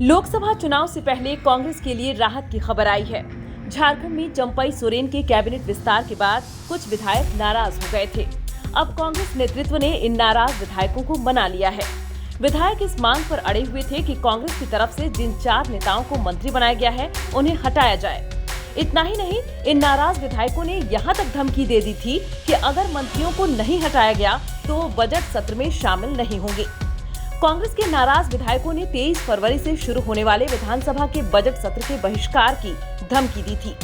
लोकसभा चुनाव से पहले कांग्रेस के लिए राहत की खबर आई है। झारखंड में चंपई सोरेन के कैबिनेट विस्तार के बाद कुछ विधायक नाराज हो गए थे। अब कांग्रेस नेतृत्व ने इन नाराज विधायकों को मना लिया है। विधायक इस मांग पर अड़े हुए थे कि कांग्रेस की तरफ से जिन 4 नेताओं को मंत्री बनाया गया है उन्हें हटाया जाए। इतना ही नहीं, इन नाराज विधायकों ने यहाँ तक धमकी दे दी थी कि अगर मंत्रियों को नहीं हटाया गया तो बजट सत्र में शामिल नहीं होंगे। कांग्रेस के नाराज विधायकों ने 23 फरवरी से शुरू होने वाले विधानसभा के बजट सत्र के बहिष्कार की धमकी दी थी।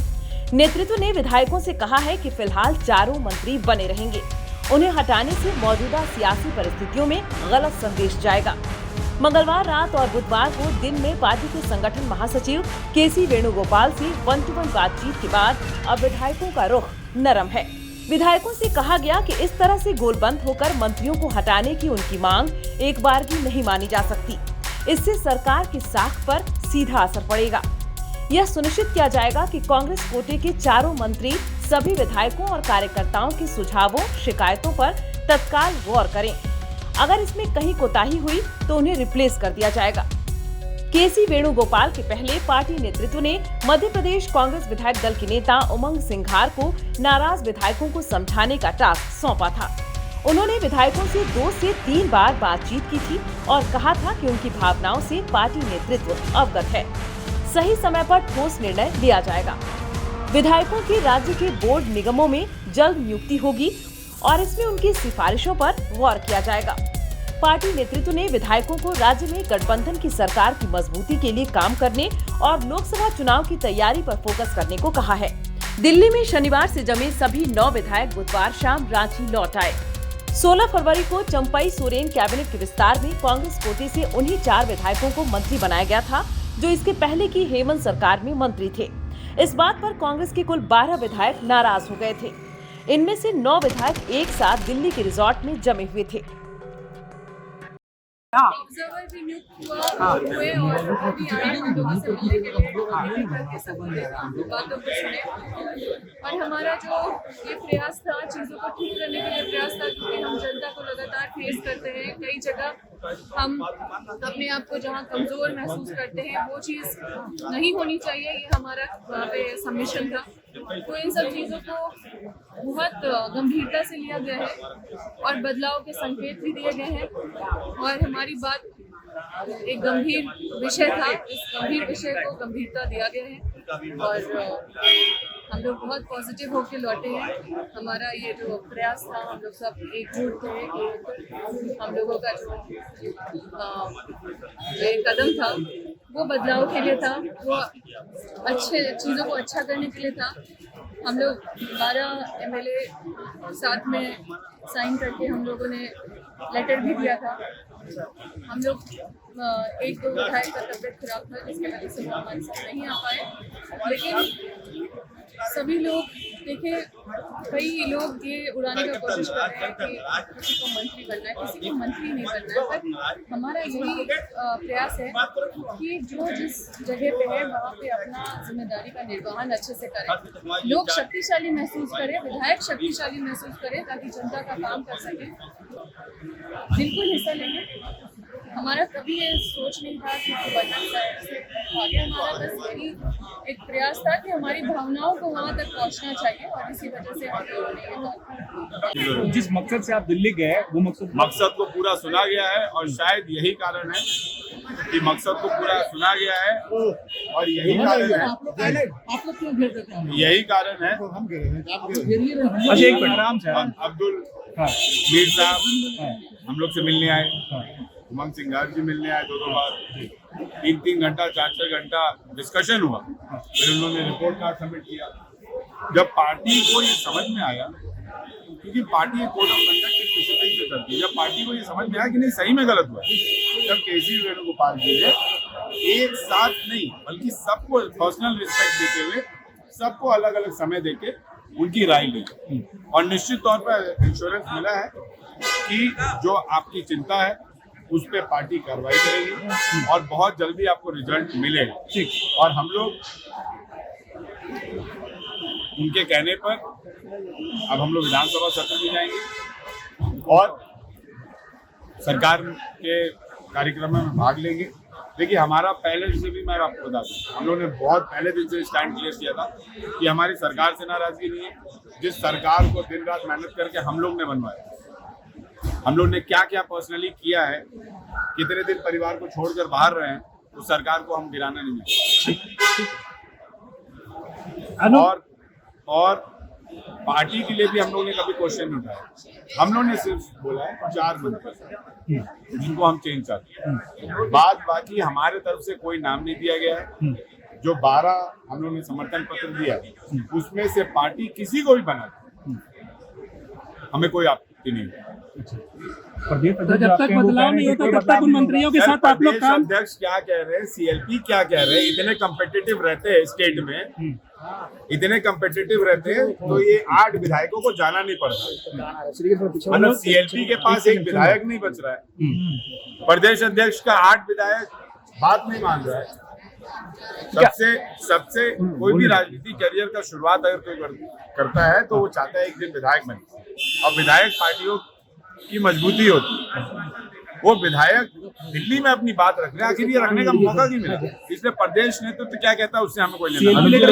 नेतृत्व ने विधायकों से कहा है कि फिलहाल 4 मंत्री बने रहेंगे। उन्हें हटाने से मौजूदा सियासी परिस्थितियों में गलत संदेश जाएगा। मंगलवार रात और बुधवार को दिन में पार्टी के संगठन महासचिव केसी वेणुगोपाल से 1-to-1 बातचीत के बाद अब विधायकों का रुख नरम है। विधायकों से कहा गया कि इस तरह से गोलबंद होकर मंत्रियों को हटाने की उनकी मांग एक बार भी नहीं मानी जा सकती। इससे सरकार की साख पर सीधा असर पड़ेगा। यह सुनिश्चित किया जाएगा कि कांग्रेस कोटे के 4 मंत्री सभी विधायकों और कार्यकर्ताओं के सुझावों, शिकायतों पर तत्काल गौर करें। अगर इसमें कहीं कोताही हुई तो उन्हें रिप्लेस कर दिया जाएगा। केसी वेणुगोपाल के पहले पार्टी नेतृत्व ने मध्य प्रदेश कांग्रेस विधायक दल के नेता उमंग सिंघार को नाराज विधायकों को समझाने का टास्क सौंपा था। उन्होंने विधायकों से 2 से 3 बार बातचीत की थी और कहा था कि उनकी भावनाओं से पार्टी नेतृत्व अवगत है। सही समय पर ठोस निर्णय लिया जाएगा। विधायकों के राज्य के बोर्ड निगमों में जल्द नियुक्ति होगी और इसमें उनकी सिफारिशों पर गौर किया जाएगा। पार्टी नेतृत्व ने विधायकों को राज्य में गठबंधन की सरकार की मजबूती के लिए काम करने और लोकसभा चुनाव की तैयारी पर फोकस करने को कहा है। दिल्ली में शनिवार से जमे सभी 9 विधायक बुधवार शाम रांची लौट आए। 16 फरवरी को चंपई सोरेन कैबिनेट के विस्तार में कांग्रेस कोटे से उन्हीं 4 विधायकों को मंत्री बनाया गया था जो इसके पहले की हेमंत सरकार में मंत्री थे। इस बात पर कांग्रेस के कुल 12 विधायक नाराज हो गए थे। इनमें से 9 विधायक एक साथ दिल्ली के रिजॉर्ट में जमे हुए थे। ऑब्जर्वर भी नियुक्त हुए और वो भी आए हम लोगों से मिलने के लिए करके सबने बातों को सुने। और हमारा जो ये प्रयास था चीज़ों को ठीक करने के लिए प्रयास था, क्योंकि हम जनता को लगातार फेस करते हैं। कई जगह हम अपने आप को जहाँ कमज़ोर महसूस करते हैं वो चीज़ नहीं होनी चाहिए, ये हमारा वहाँ पे सबमिशन था। तो इन सब चीज़ों को बहुत गंभीरता से लिया गया है और बदलाव के संकेत भी दिए गए हैं। और हमारी बात एक गंभीर विषय था, इस गंभीर विषय को गंभीरता दिया गया है और हम लोग बहुत पॉजिटिव होकर लौटे हैं। हमारा ये जो प्रयास था, हम लोग सब एकजुट थे कि हम लोगों का जो एक कदम था वो बदलाव के लिए था, वो अच्छे चीज़ों को अच्छा करने के लिए था। हम लोग 12 MLA साथ में साइन करके हम लोगों ने लेटर भी दिया था। हम लोग 1-2 विधायक का तबियत खराब था जिसकी वजह से वो हमारे साथ नहीं आ पाए, लेकिन सभी लोग देखे, कई लोग ये उड़ाने का कोशिश कर रहे हैं कि किसी को मंत्री बनना है, किसी को मंत्री नहीं बनना है। पर हमारा यही प्रयास है कि जो जिस जगह पे है वहाँ पे अपना जिम्मेदारी का निर्वहन अच्छे से करें, लोग शक्तिशाली महसूस करें, विधायक शक्तिशाली महसूस करें, ताकि जनता का काम कर सकें। बिल्कुल हिस्सा लेंगे। हमारा कभी ये सोच नहीं था कि बजट से आगे, हमारा बस यही एक प्रयास था कि हमारी भावनाओं को वहाँ तक पहुँचना चाहिए और इसी वजह से हम लोगों ने ये बात। जिस मकसद से आप दिल्ली गए वो मकसद को पूरा सुना गया है और शायद यही कारण है कि मकसद को पूरा सुना गया है और यही कारण है अब्दुल मीर साहब हम लोग से मिलने आए, उमंग सिंघार जी मिलने आए 2 बार, 3 घंटा 4 घंटा डिस्कशन हुआ। फिर उन्होंने रिपोर्ट कार्ड सबमिट किया। जब पार्टी को ये समझ में आया, क्योंकि पार्टी एक कोड ऑफ कंडक्ट एक डिसिप्लिन से चलती है, जब पार्टी को ये समझ में आया कि नहीं सही में गलत हुआ, तब केसी वेणुगोपाल जी ने एक साथ नहीं बल्कि सबको पर्सनल रिस्पेक्ट देते हुए सबको अलग अलग समय देके उनकी राय ली और निश्चित तौर पर इंश्योरेंस मिला है कि जो आपकी चिंता है उस पर पार्टी कार्रवाई करेगी और बहुत जल्दी आपको रिजल्ट मिलेगा। ठीक, और हम लोग उनके कहने पर अब हम लोग विधानसभा सत्र में जाएंगे और सरकार के कार्यक्रम में भाग लेंगे देखिए हमारा पहले से भी मैं आपको बता दूं, हम लोग ने बहुत पहले दिन से स्टैंड क्लियर किया था कि हमारी सरकार से नाराजगी नहीं है। जिस सरकार को दिन रात मेहनत करके हम लोग ने बनवाया, हम लोग ने क्या क्या पर्सनली किया है, कितने दिन परिवार को छोड़कर बाहर रहे हैं, उस सरकार को हम गिराना नहीं है। और पार्टी के लिए भी हम लोग ने कभी क्वेश्चन नहीं उठाया। हम लोग ने सिर्फ बोला है 4 मंत्री जिनको हम चेंज चाहते हैं। बाकी हमारे तरफ से कोई नाम नहीं दिया गया है। जो 12 हम लोग ने समर्थन पत्र दिया उसमें से पार्टी किसी को भी बना हमें कोई आपत्ति नहीं है। तो जब तक बदलाव नहीं होता तब तक उन मंत्रियों के साथ आप लोग काम। अध्यक्ष क्या कह रहे हैं, सीएलपी क्या कह रहे हैं, इतने कम्पिटिटिव रहते हैं स्टेट में, इतने कम्पिटिटिव रहते हैं तो ये 8 विधायकों को जाना नहीं पड़ता। मतलब सीएलपी के पास एक विधायक नहीं बच रहा है, प्रदेश अध्यक्ष का 8 विधायक बात नहीं मान रहा है। सबसे कोई भी राजनीतिक करियर का शुरुआत अगर कोई करता है तो वो चाहता है एक दिन विधायक बने, और विधायक पार्टियों की मजबूती होती है। वो विधायक दिल्ली में अपनी बात रख रहे हैं, आखिर ये रखने का मौका नहीं मिला, इसलिए प्रदेश नेतृत्व क्या कहता है उससे हमें कोई लेना।